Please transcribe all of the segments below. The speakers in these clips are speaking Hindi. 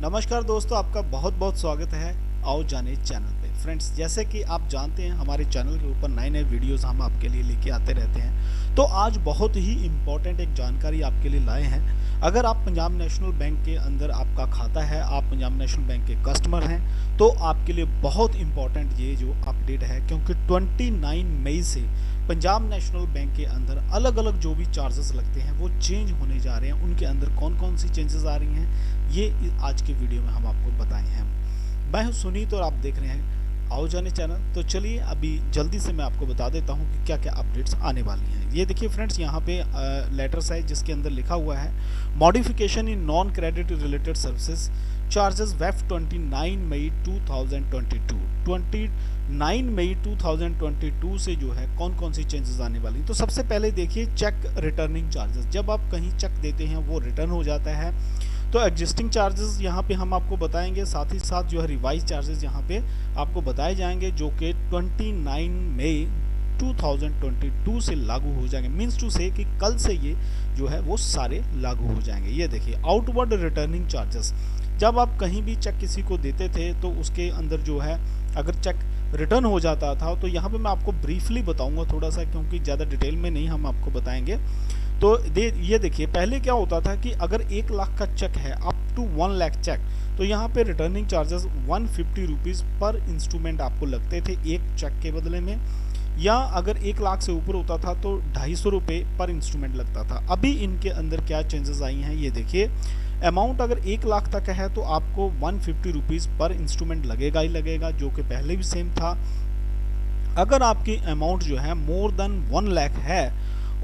नमस्कार दोस्तों, आपका बहुत बहुत स्वागत है आओ जाने चैनल पे। फ्रेंड्स, जैसे कि आप जानते हैं हमारे चैनल के ऊपर नए नए वीडियोस हम आपके लिए लेके आते रहते हैं। तो आज बहुत ही इम्पोर्टेंट एक जानकारी आपके लिए लाए हैं। अगर आप पंजाब नेशनल बैंक के अंदर आपका खाता है, आप पंजाब नेशनल बैंक के कस्टमर हैं, तो आपके लिए बहुत इम्पोर्टेंट ये जो अपडेट है, क्योंकि 29 मई से पंजाब नेशनल बैंक के अंदर अलग अलग जो भी चार्जेस लगते हैं वो चेंज होने जा रहे हैं। उनके अंदर कौन कौन सी चेंजेस आ रही हैं, ये आज के वीडियो में हम आपको बताए हैं। मैं हूं सुनीत और आप देख रहे हैं आओ जाने चैनल। तो चलिए अभी जल्दी से मैं आपको बता देता हूं कि क्या क्या अपडेट्स आने वाली हैं। ये देखिए फ्रेंड्स, यहाँ पे लेटर्स है जिसके अंदर लिखा हुआ है modification in non credit related services charges वेफ 29 मई 2022। 29 मई 2022 से जो है कौन कौन सी चेंजेस आने वाली। तो सबसे पहले देखिए चेक रिटर्निंग चार्जेस। जब आप कहीं चेक देते हैं वो रिटर्न हो जाता है, तो एग्जिस्टिंग चार्जेस यहाँ पे हम आपको बताएंगे, साथ ही साथ जो है रिवाइज चार्जेस यहाँ पे आपको बताए जाएंगे, जो कि 29 मई 2022 से लागू हो जाएंगे। मीन्स टू से कि कल से ये जो है वो सारे लागू हो जाएंगे। ये देखिए आउटवर्ड रिटर्निंग चार्जेस। जब आप कहीं भी चेक किसी को देते थे तो उसके अंदर जो है अगर चेक रिटर्न हो जाता था, तो यहाँ पे मैं आपको ब्रीफली बताऊंगा थोड़ा सा, क्योंकि ज़्यादा डिटेल में नहीं हम आपको बताएंगे। तो ये देखिए पहले क्या होता था कि अगर 1 लाख का चेक है अप टू 1 लाख चेक, तो यहाँ पे रिटर्निंग चार्जेस 150 रुपीज़ पर इंस्ट्रूमेंट आपको लगते थे एक चेक के बदले में, या अगर 1 लाख से ऊपर होता था तो 250 रुपये पर इंस्ट्रूमेंट लगता था। अभी इनके अंदर क्या चेंजेस आई हैं ये देखिए। अमाउंट अगर 1 लाख तक है तो आपको 150 रुपीज़ पर इंस्ट्रूमेंट लगेगा ही लगेगा, जो कि पहले भी सेम था। अगर आपकी अमाउंट जो है मोर देन 1 लाख है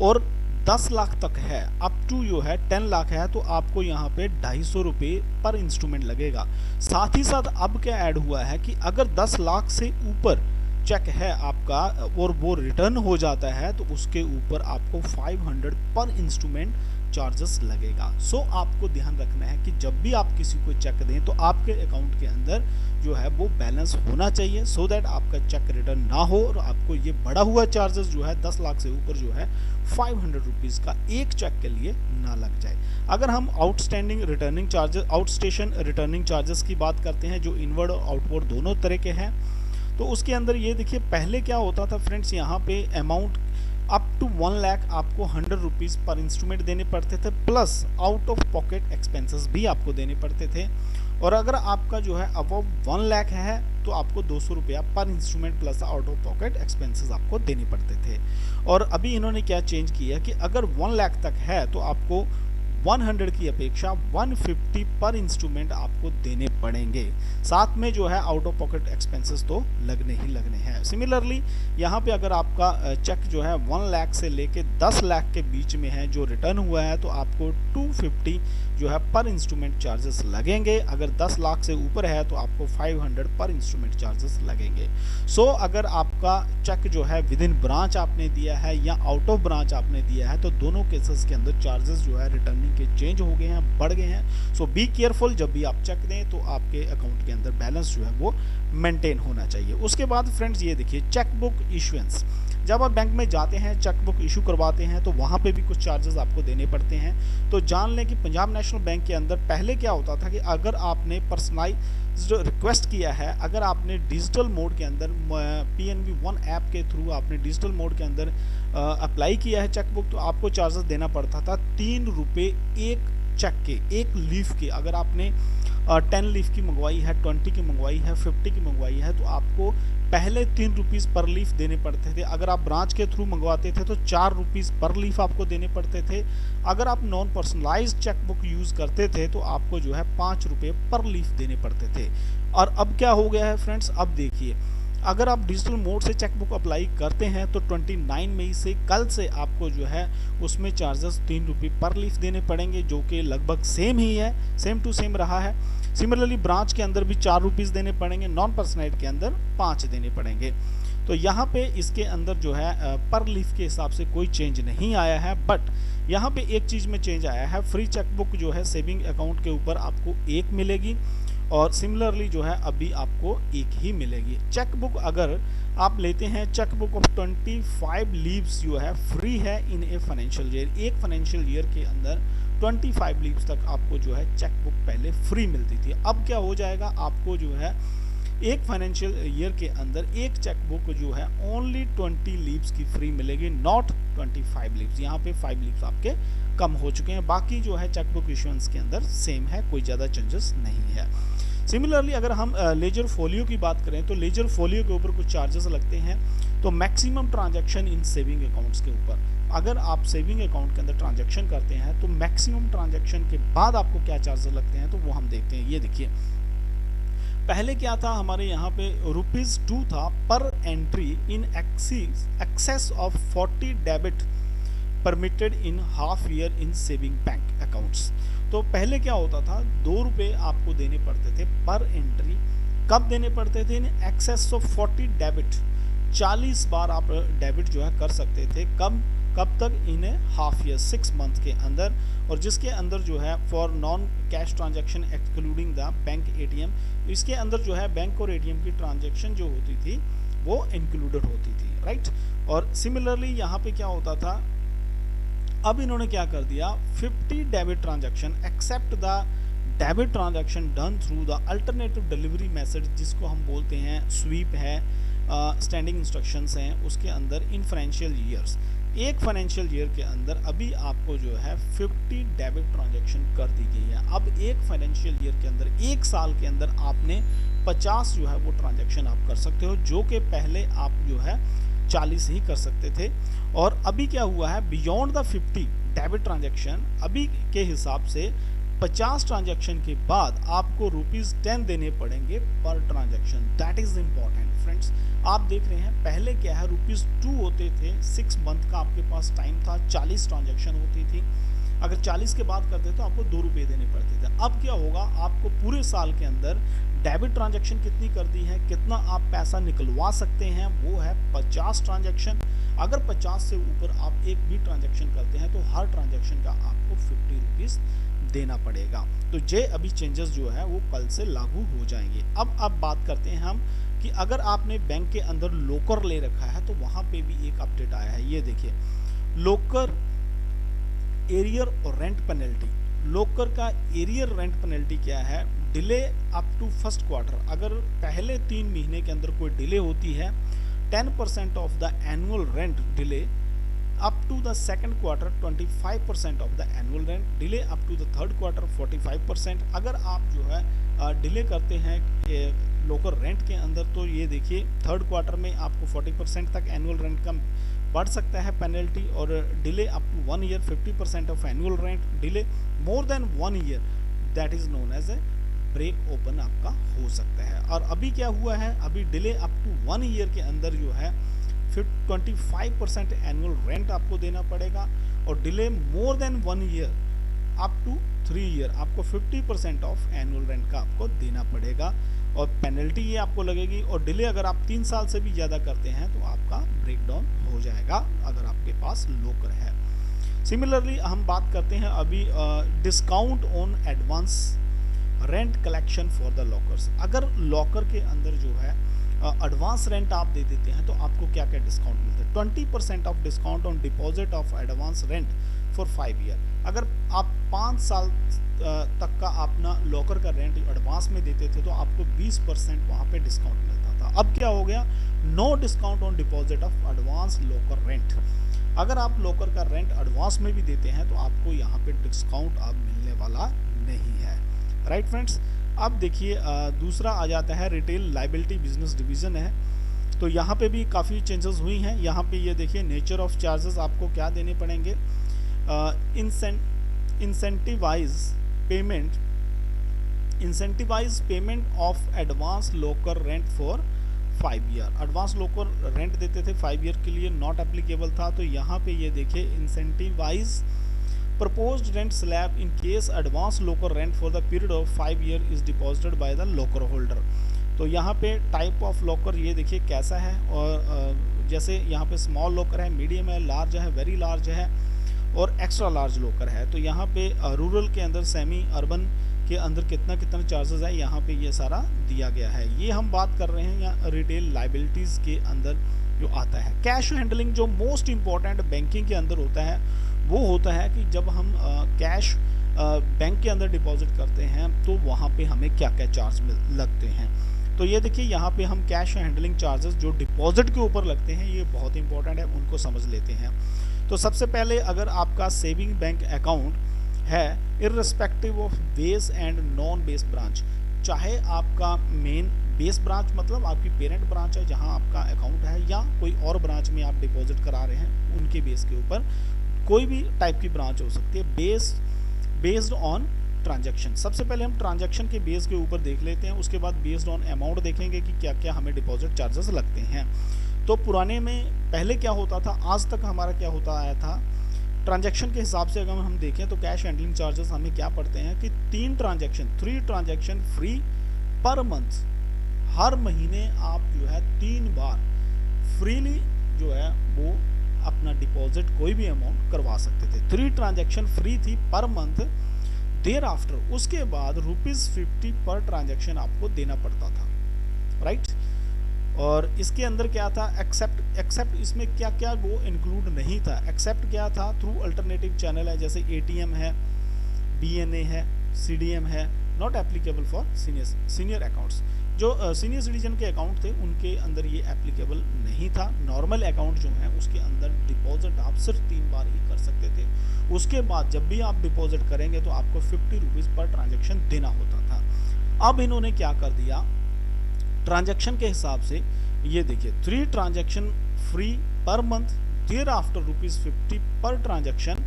और 10 लाख तक है, अप टू जो है 10 लाख है, तो आपको यहाँ पे 250 रुपये पर इंस्ट्रूमेंट लगेगा। साथ ही साथ अब क्या ऐड हुआ है कि अगर 10 लाख से ऊपर चेक है आपका और वो रिटर्न हो जाता है, तो उसके ऊपर आपको 500 पर इंस्ट्रूमेंट चार्जेस लगेगा। सो आपको ध्यान रखना है कि जब भी आप किसी को चेक दें तो आपके अकाउंट के अंदर जो है वो बैलेंस होना चाहिए, सो दैट आपका चेक रिटर्न ना हो और आपको ये बढ़ा हुआ चार्जेस जो है 10 लाख से ऊपर जो है 500 रुपीज़ का एक चेक के लिए ना लग जाए। अगर हम outstanding returning charges, outstation returning charges की बात करते हैं, जो इनवर्ड और आउटवर्ड दोनों तरह के हैं, तो उसके अंदर ये देखिए पहले क्या होता था फ्रेंड्स, यहाँ पे अमाउंट अप टू 1 लाख आपको 100 रुपीज़ पर इंस्ट्रूमेंट देने पड़ते थे, plus out of pocket expenses भी आपको देने पड़ते थे। और अगर आपका जो है अबव 1 लाख है तो आपको 200 रुपया पर instrument plus out of pocket expenses आपको देने पड़ते थे। और अभी इन्होंने क्या चेंज किया कि अगर 1 लाख तक है तो आपको 100 की अपेक्षा 150 पर इंस्ट्रूमेंट आपको देने पड़ेंगे। साथ में जो है आउट ऑफ पॉकेट एक्सपेंसेस तो लगने ही लगने हैं। सिमिलरली यहाँ पे अगर आपका चेक जो है 1 लाख से लेके 10 लाख के बीच में है जो रिटर्न हुआ है, तो आपको 250 जो है पर इंस्ट्रूमेंट चार्जेस लगेंगे। अगर 10 लाख से ऊपर है तो आपको 500 पर इंस्ट्रूमेंट चार्जेस लगेंगे। सो अगर आपका चेक जो है विद इन ब्रांच आपने दिया है या आउट ऑफ ब्रांच आपने दिया है, तो दोनों केसेस के अंदर चार्जेस जो है रिटर्निंग के चेंज हो गए हैं, बढ़ गए हैं। सो बी केयरफुल, जब भी आप चेक दें तो आपके अकाउंट के अंदर बैलेंस जो है वो मेंटेन होना चाहिए। उसके बाद फ्रेंड्स ये देखिए चेकबुक इशुएंस। जब आप बैंक में जाते हैं चेकबुक इशू करवाते हैं तो वहाँ पे भी कुछ चार्जेस आपको देने पड़ते हैं। तो जान लें कि पंजाब नेशनल बैंक के अंदर पहले क्या होता था कि अगर आपने पर्सनलाइज्ड रिक्वेस्ट किया है, अगर आपने डिजिटल मोड के अंदर PNB वन ऐप के थ्रू आपने डिजिटल मोड के अंदर अप्लाई किया है चेकबुक, तो आपको चार्जेस देना पड़ता था 3 रुपये एक चेक के, एक लीफ के। अगर आपने 10 लीफ की मंगवाई है, 20 की मंगवाई है, 50 की मंगवाई है, तो आपको पहले 3 रुपीज़ पर लीफ देने पड़ते थे। अगर आप ब्रांच के थ्रू मंगवाते थे तो 4 रुपीज़ पर लीफ आपको देने पड़ते थे। अगर आप नॉन पर्सनलाइज्ड चेकबुक यूज़ करते थे तो आपको जो है 5 रुपये पर लीफ देने पड़ते थे। और अब क्या हो गया है फ्रेंड्स, अब देखिए अगर आप डिजिटल मोड से चेकबुक अप्लाई करते हैं तो 29 मई से कल से आपको जो है उसमें चार्जेस 3 रुपये पर लीफ देने पड़ेंगे, जो कि लगभग सेम ही है, सेम टू सेम रहा है। सिमिलरली ब्रांच के अंदर भी 4 रुपीज़ देने पड़ेंगे, नॉन पर्सनलाइज्ड के अंदर 5 देने पड़ेंगे। तो यहाँ पे इसके अंदर जो है पर लीफ के हिसाब से कोई चेंज नहीं आया है। बट यहाँ पे एक चीज़ में चेंज आया है, फ्री चेकबुक जो है सेविंग अकाउंट के ऊपर आपको एक मिलेगी, और सिमिलरली जो है अभी आपको एक ही मिलेगी। चेकबुक अगर आप लेते हैं, चेकबुक ऑफ 25 लीव्स जो है फ्री है इन ए फाइनेंशियल ईयर। एक फाइनेंशियल ईयर के अंदर 25 लीव्स तक आपको जो है चेकबुक पहले फ्री मिलती थी। अब क्या हो जाएगा, आपको जो है एक फाइनेंशियल ईयर के अंदर एक चेकबुक जो है ओनली 20 लीव्स की फ्री मिलेगी, नॉट 25 लीव्स। यहाँ पे 5 लीव्स आपके कम हो चुके हैं, बाकी जो है चेकबुक इश्यूएंस के अंदर सेम है, कोई ज़्यादा चेंजेस नहीं है। सिमिलरली अगर हम लेजर फोलियो की बात करें तो लेजर फोलियो के ऊपर कुछ चार्जेस लगते हैं। तो maximum transaction in saving accounts के ऊपर, अगर आप सेविंग अकाउंट के अंदर ट्रांजैक्शन करते हैं तो मैक्सिमम ट्रांजैक्शन के बाद आपको क्या चार्जेस लगते हैं, तो वो हम देखते हैं। ये देखिए, पहले क्या था हमारे यहाँ पे ₹2 था पर entry in excess of 40 debit permitted in half year in saving bank accounts. तो पहले क्या होता था, ₹2 आपको देने पड़ते थे पर एंट्री। कब देने पड़ते थे? इन एक्सेस ऑफ 40 डेबिट, 40 बार आप डेबिट जो है कर सकते थे। कब तक? इन हाफ ईयर, 6 मंथ के अंदर। और जिसके अंदर जो है for non cash transaction excluding the bank ATM, इसके अंदर जो है बैंक और एटीएम की ट्रांजैक्शन जो होती थी वो इंक्लूडेड होती थी, राइट। और सिमिलरली यहाँ पे क्या होता था, अब इन्होंने क्या कर दिया, 50 debit transaction except the debit transaction done through the alternative delivery method, जिसको हम बोलते हैं स्वीप है, स्टैंडिंग इंस्ट्रक्शंस हैं, उसके अंदर इन फाइनेंशियल ईयर्स, एक फाइनेंशियल ईयर के अंदर अभी आपको जो है 50 डेबिट ट्रांजैक्शन कर दी गई है। अब एक फाइनेंशियल ईयर के अंदर, एक साल के अंदर आपने 50 जो है वो ट्रांजैक्शन आप कर सकते हो, जो कि पहले आप जो है 40 ही कर सकते थे। और अभी क्या हुआ है, बियॉन्ड द 50 डेबिट ट्रांजैक्शन, अभी के हिसाब से 50 ट्रांजैक्शन के बाद आपको ₹10 देने पड़ेंगे पर transaction. That is important friends. आप देख रहे हैं पहले क्या है, ₹2 होते थे, 6 मंथ का आपके पास टाइम था, 40 ट्रांजैक्शन होती थी। अगर 40 के बाद करते तो आपको ₹2 देने पड़ते थे। अब क्या होगा, आपको पूरे साल के अंदर डेबिट ट्रांजैक्शन कितनी कर दी है, कितना आप पैसा निकलवा सकते हैं, वो है 50 ट्रांजैक्शन। अगर 50 से ऊपर आप एक भी ट्रांजैक्शन करते हैं तो हर ट्रांजैक्शन का आपको ₹50 देना पड़ेगा। तो ये अभी चेंजेस जो है वो कल से लागू हो जाएंगे। अब बात करते हैं हम कि अगर आपने बैंक के अंदर लोकर ले रखा है तो वहाँ पे भी एक अपडेट आया है। ये देखिए, लोकर एरियर और रेंट पेनल्टी। लोकर का एरियर रेंट पेनल्टी क्या है, delay up to first quarter. अगर पहले 3 महीने के अंदर कोई डिले होती है, 10% of the annual rent delay up to the second quarter, 25% of the annual rent delay up to the third quarter, 45%। अगर आप जो है डिले करते हैं लोकल रेंट के अंदर, तो ये देखिए थर्ड क्वार्टर में आपको 40% तक एनुअल रेंट का बढ़ सकता है पेनल्टी। और delay up to 1 year 50% of annual rent, delay more than 1 year that is known as a break open आपका हो सकता है। और अभी क्या हुआ है, अभी डिले अप टू 1 ईयर के अंदर जो है 25% एनुअल रेंट आपको देना पड़ेगा। और delay more than 1 year up to 3 year आपको 50% ऑफ एनुअल रेंट का आपको देना पड़ेगा और पेनल्टी ये आपको लगेगी। और डिले अगर आप 3 साल से भी ज़्यादा करते हैं तो आपका ब्रेकडाउन हो जाएगा अगर आपके पास लोकर है। सिमिलरली हम बात करते हैं अभी discount on advance rent collection for the lockers. अगर लॉकर के अंदर जो है एडवांस रेंट आप दे देते हैं तो आपको क्या क्या डिस्काउंट मिलता है। 20% of discount on deposit of advance rent for 5 year. अगर आप 5 साल तक का अपना लॉकर का रेंट एडवांस में देते थे तो आपको 20% वहाँ पे डिस्काउंट मिलता था। अब क्या हो गया, no discount on deposit of advance locker rent. अगर आप लॉकर का रेंट एडवांस में भी देते हैं तो आपको यहाँ पे डिस्काउंट अब मिलने वाला नहीं है। राइट फ्रेंड्स, अब देखिए दूसरा आ जाता है रिटेल लाइबिलिटी बिजनेस डिवीजन है। तो यहाँ पे भी काफ़ी चेंजेस हुई हैं। यहाँ पे ये देखिए नेचर ऑफ चार्जेस आपको क्या देने पड़ेंगे। Incentivise payment of advance locker rent for 5 year. Advance locker rent देते थे 5 ईयर के लिए, नॉट एप्लीकेबल था। तो यहाँ पे ये देखिए incentivise proposed rent slab in case advance locker rent for the period of 5 year is deposited by the locker holder। तो यहाँ पे टाइप ऑफ लॉकर ये देखिए कैसा है। और जैसे यहाँ पे स्मॉल लॉकर है, मीडियम है, लार्ज है, वेरी लार्ज है और एक्स्ट्रा लार्ज लॉकर है। तो यहाँ पे रूरल के अंदर, सेमी अर्बन के अंदर कितना चार्जेस है यहाँ पे ये सारा दिया गया है। ये हम बात कर रहे हैं यहाँ रिटेल लाइबिलिटीज़ के अंदर जो आता है। कैश हैंडलिंग जो मोस्ट इम्पॉर्टेंट बैंकिंग के अंदर होता है वो होता है कि जब हम कैश बैंक के अंदर डिपॉजिट करते हैं तो वहाँ पे हमें क्या क्या चार्ज लगते हैं। तो ये देखिए यहाँ पे हम कैश हैंडलिंग चार्जेस जो डिपॉजिट के ऊपर लगते हैं ये बहुत इंपॉर्टेंट है, उनको समझ लेते हैं। तो सबसे पहले अगर आपका सेविंग बैंक अकाउंट है irrespective of base and non base branch, चाहे आपका मेन बेस ब्रांच मतलब आपकी पेरेंट ब्रांच है जहां आपका अकाउंट है, या कोई और ब्रांच में आप डिपॉजिट करा रहे हैं उनके बेस के ऊपर, कोई भी टाइप की ब्रांच हो सकती है, बेस्ड ऑन ट्रांजैक्शन। सबसे पहले हम ट्रांजैक्शन के बेस के ऊपर देख लेते हैं, उसके बाद बेस्ड ऑन अमाउंट देखेंगे कि क्या क्या हमें डिपॉजिट चार्जेस लगते हैं। तो पुराने में पहले क्या होता था, आज तक हमारा क्या होता आया था, ट्रांजैक्शन के हिसाब से अगर हम देखें तो कैश हैंडलिंग चार्जेस हमें क्या पड़ते हैं कि 3 ट्रांजैक्शन फ्री पर मंथ, हर महीने आप जो है 3 बार फ्रीली जो है वो अपना डिपॉजिट कोई भी अमाउंट करवा सकते थे। 3 ट्रांजैक्शन फ्री थी पर मंथ। देयर आफ्टर उसके बाद ₹50 पर ट्रांजैक्शन आपको देना पड़ता था, राइट। और इसके अंदर क्या था, एक्सेप्ट इसमें क्या क्या वो इंक्लूड नहीं था। एक्सेप्ट क्या था, थ्रू अल्टरनेटिव चैनल है, जैसे ATM है, BNA है, CDM है, not applicable for senior accounts. जो सीनियर सिटीजन के अकाउंट थे उनके अंदर ये एप्लीकेबल नहीं था। नॉर्मल अकाउंट जो है उसके अंदर डिपॉजिट आप सिर्फ 3 बार ही कर सकते थे। उसके बाद जब भी आप डिपॉजिट करेंगे तो आपको ₹50 पर ट्रांजैक्शन देना होता था। अब इन्होंने क्या कर दिया, ट्रांजैक्शन के हिसाब से ये देखिए 3 transaction free per month, thereafter ₹50 per transaction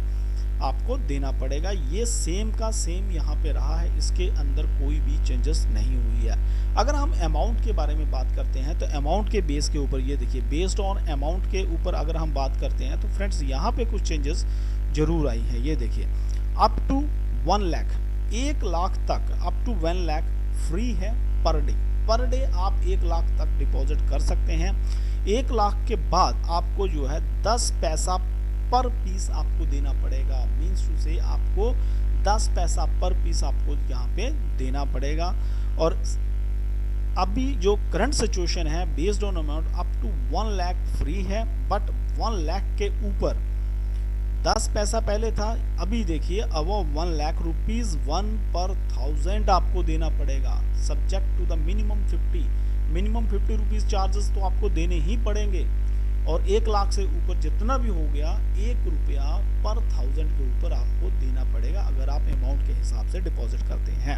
आपको देना पड़ेगा। ये सेम का सेम यहाँ पे रहा है, इसके अंदर कोई भी चेंजेस नहीं हुई है। अगर हम अमाउंट के बारे में बात करते हैं तो अमाउंट के बेस के ऊपर ये देखिए, बेस्ड ऑन अमाउंट के ऊपर अगर हम बात करते हैं तो फ्रेंड्स यहाँ पे कुछ चेंजेस जरूर आई हैं। ये देखिए अप टू 1 लाख, 1 लाख तक, अप टू 1 लाख फ्री है पर डे आप 1 लाख तक डिपॉजिट कर सकते हैं। 1 लाख के बाद आपको जो है 10 पैसा पर पीस आपको देना पड़ेगा। मीन्स टू से आपको 10 पैसा पर पीस आपको यहाँ पे देना पड़ेगा। और अभी जो करंट सिचुएशन है based on amount up to 1 lakh free है, बट 1 लाख के ऊपर 10 पैसा पहले था, अभी देखिए अबव 1 लाख रुपीज 1 पर 1000 आपको देना पड़ेगा, subject to the minimum 50 rupees charges तो आपको देने ही पड़ेंगे। और 1 लाख से ऊपर जितना भी हो गया ₹1 पर 1000 के ऊपर आपको देना पड़ेगा अगर आप अमाउंट के हिसाब से डिपॉजिट करते हैं।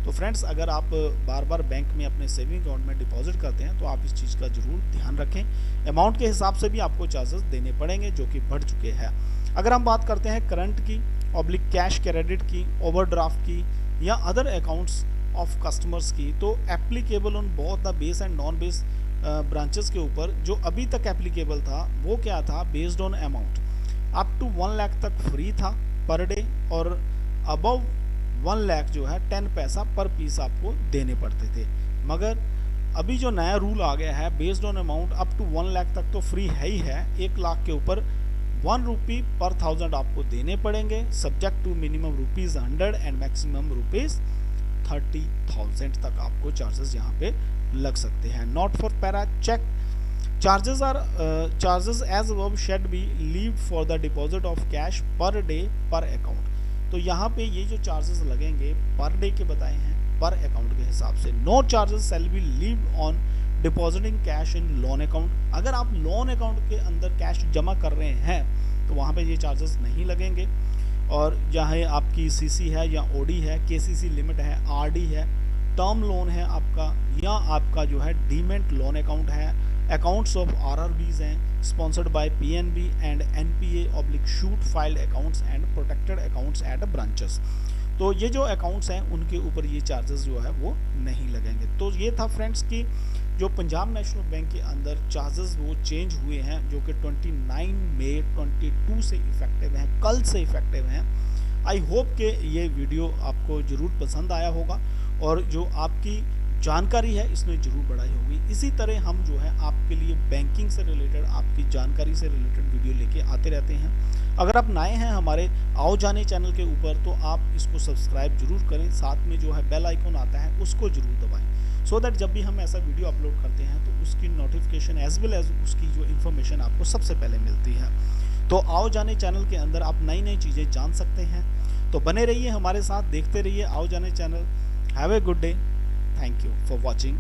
तो फ्रेंड्स अगर आप बार बार बैंक में अपने सेविंग अकाउंट में डिपॉजिट करते हैं तो आप इस चीज़ का जरूर ध्यान रखें, अमाउंट के हिसाब से भी आपको चार्जेस देने पड़ेंगे जो कि बढ़ चुके हैं। अगर हम बात करते हैं करंट की, ऑब्लिक कैश क्रेडिट की, ओवरड्राफ्ट की या अदर अकाउंट्स ऑफ कस्टमर्स की, तो applicable on both the base and non base branches के ऊपर जो अभी तक एप्लीकेबल था वो क्या था, based on amount up to 1 lakh तक फ्री था पर डे, और अबव 1 लाख जो है 10 पैसा पर पीस आपको देने पड़ते थे। मगर अभी जो नया रूल आ गया है based on amount up to 1 lakh तक तो फ्री है ही है, 1 लाख के ऊपर ₹1 पर 1000 आपको देने पड़ेंगे, subject to minimum ₹100 and maximum ₹30,000 तक आपको चार्जेस यहाँ पे लग सकते हैं। Not for para cheque charges as verb shall be leave for the deposit of cash per day per account. तो यहाँ पे ये जो चार्जेस लगेंगे पर डे के बताए हैं, पर अकाउंट के हिसाब से। No charges shall be leave on depositing cash in loan account. अगर आप लोन अकाउंट के अंदर कैश जमा कर रहे हैं तो वहाँ पे ये चार्जेस नहीं लगेंगे। और चाहे आपकी CC है या OD है, KCC लिमिट है, RD है, टर्म लोन है आपका, या आपका जो है डीमेंट लोन अकाउंट है, अकाउंट्स ऑफ RRBs हैं sponsored by PNB and NPA shoot filed accounts and protected accounts at branches. तो ये जो अकाउंट्स हैं उनके ऊपर ये चार्जेस जो है वो नहीं लगेंगे। तो ये था फ्रेंड्स कि जो पंजाब नेशनल बैंक के अंदर चार्जेस वो चेंज हुए हैं जो कि 29 मई 22 से इफेक्टिव हैं, कल से इफेक्टिव हैं। आई होप कि ये वीडियो आपको ज़रूर पसंद आया होगा और जो आपकी जानकारी है इसमें ज़रूर बढ़ाई होगी। इसी तरह हम जो है आपके लिए बैंकिंग से रिलेटेड, आपकी जानकारी से रिलेटेड वीडियो लेके आते रहते हैं। अगर आप नए हैं हमारे आओ जाने चैनल के ऊपर तो आप इसको सब्सक्राइब जरूर करें, साथ में जो है बेल आइकन आता है उसको ज़रूर दबाएं, सो दैट जब भी हम ऐसा वीडियो अपलोड करते हैं तो उसकी नोटिफिकेशन एज वेल एज उसकी जो इन्फॉर्मेशन आपको सबसे पहले मिलती है। तो आओ जाने चैनल के अंदर आप नई नई चीज़ें जान सकते हैं। तो बने रहिए हमारे साथ, देखते रहिए आओ जाने channel. Have a good day, thank you for watching.